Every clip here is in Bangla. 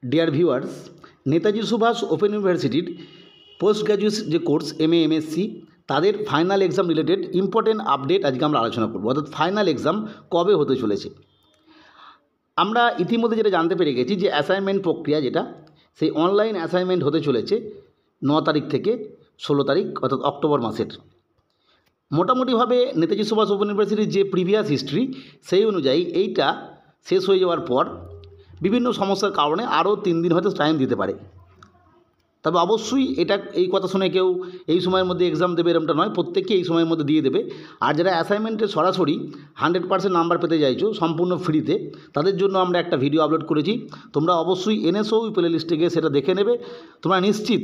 Deer viewers, Netaji Subhas open ইউনিভার্সিটির পোস্ট গ্র্যাজুয়েট যে কোর্স MA MSc তাদের final exam related important update আজকে আমরা আলোচনা করব। অর্থাৎ ফাইনাল এক্সাম কবে হতে চলেছে। আমরা ইতিমধ্যে যেটা জানতে পেরে গেছি যে অ্যাসাইনমেন্ট প্রক্রিয়া যেটা সেই অনলাইন অ্যাসাইনমেন্ট হতে চলেছে 9 তারিখ থেকে 16 তারিখ অর্থাৎ অক্টোবর মাসের। মোটামুটিভাবে নেতাজি সুভাষ ওপেন ইউনিভার্সিটির যে প্রিভিয়াস হিস্ট্রি সেই অনুযায়ী এইটা শেষ হয়ে যাওয়ার পর বিভিন্ন সমস্যার কারণে আরও 3 দিন হয়তো টাইম দিতে পারে। তবে অবশ্যই এই কথা শুনে কেউ এই সময়ের মধ্যে এক্সাম দেবে এরকমটা নয়, প্রত্যেককে এই সময়ের মধ্যে দিয়ে দেবে। আর যারা অ্যাসাইনমেন্টে সরাসরি 100% নাম্বার পেতে চাইছো সম্পূর্ণ ফ্রিতে, তাদের জন্য আমরা একটা ভিডিও আপলোড করেছি। তোমরা অবশ্যই NSOU প্লে লিস্টে গিয়ে সেটা দেখে নেবে। তোমরা নিশ্চিত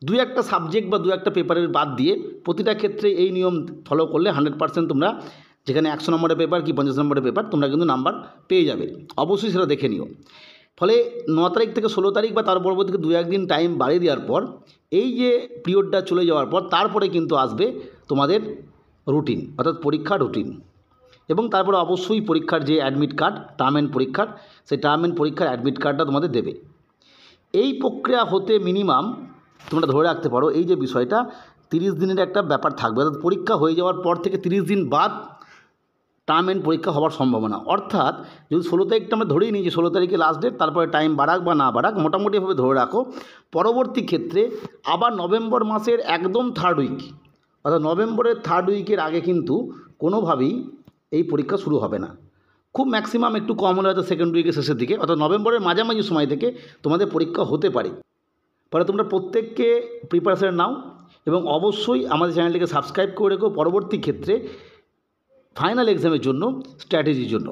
2-1টা সাবজেক্ট বা 2-1টা পেপারের বাদ দিয়ে প্রতিটা ক্ষেত্রে এই নিয়ম ফলো করলে 100% তোমরা যেখানে 100 নম্বরের পেপার কি 50 নম্বরের পেপার তোমরা কিন্তু নাম্বার পেয়ে যাবে। অবশ্যই সেটা দেখে নিও। ফলে 9 তারিখ থেকে 16 তারিখ বা তার পরবর্তীতে 2-1 দিন টাইম বাড়িয়ে দেওয়ার পর এই যে পিরিয়ডটা চলে যাওয়ার পর তারপরে কিন্তু আসবে তোমাদের রুটিন, অর্থাৎ পরীক্ষার রুটিন। এবং তারপরে অবশ্যই পরীক্ষার যে অ্যাডমিট কার্ড, টার্ম অ্যান্ড পরীক্ষার, সেই টার্ম অ্যান্ড পরীক্ষার অ্যাডমিট কার্ডটা তোমাদের দেবে। এই প্রক্রিয়া হতে মিনিমাম তোমরা ধরে রাখতে পারো এই যে বিষয়টা 30 দিনের একটা ব্যাপার থাকবে। অর্থাৎ পরীক্ষা হয়ে যাওয়ার পর থেকে 30 দিন বাদ টার্ম অ্যান্ড পরীক্ষা হওয়ার সম্ভাবনা। অর্থাৎ যদি 16 তারিখটা আমরা ধরেই নিই যে 16 তারিখে লাস্ট ডেট, তারপরে টাইম বাড়াক বা না বাড়াক মোটামুটিভাবে ধরে রাখো পরবর্তী ক্ষেত্রে আবার নভেম্বর মাসের একদম থার্ড উইক, অর্থাৎ নভেম্বরের থার্ড উইকের আগে কিন্তু কোনোভাবেই এই পরীক্ষা শুরু হবে না। খুব ম্যাক্সিমাম একটু কম হলে হয়তো সেকেন্ড উইকের শেষের দিকে, অর্থাৎ নভেম্বরের মাঝামাঝি সময় থেকে তোমাদের পরীক্ষা হতে পারে। ফলে তোমরা প্রত্যেককে প্রিপারেশন নাও এবং অবশ্যই আমাদের চ্যানেলটিকে সাবস্ক্রাইব করে রেখো পরবর্তী ক্ষেত্রে ফাইনাল এক্সামের জন্য স্ট্র্যাটেজির জন্য।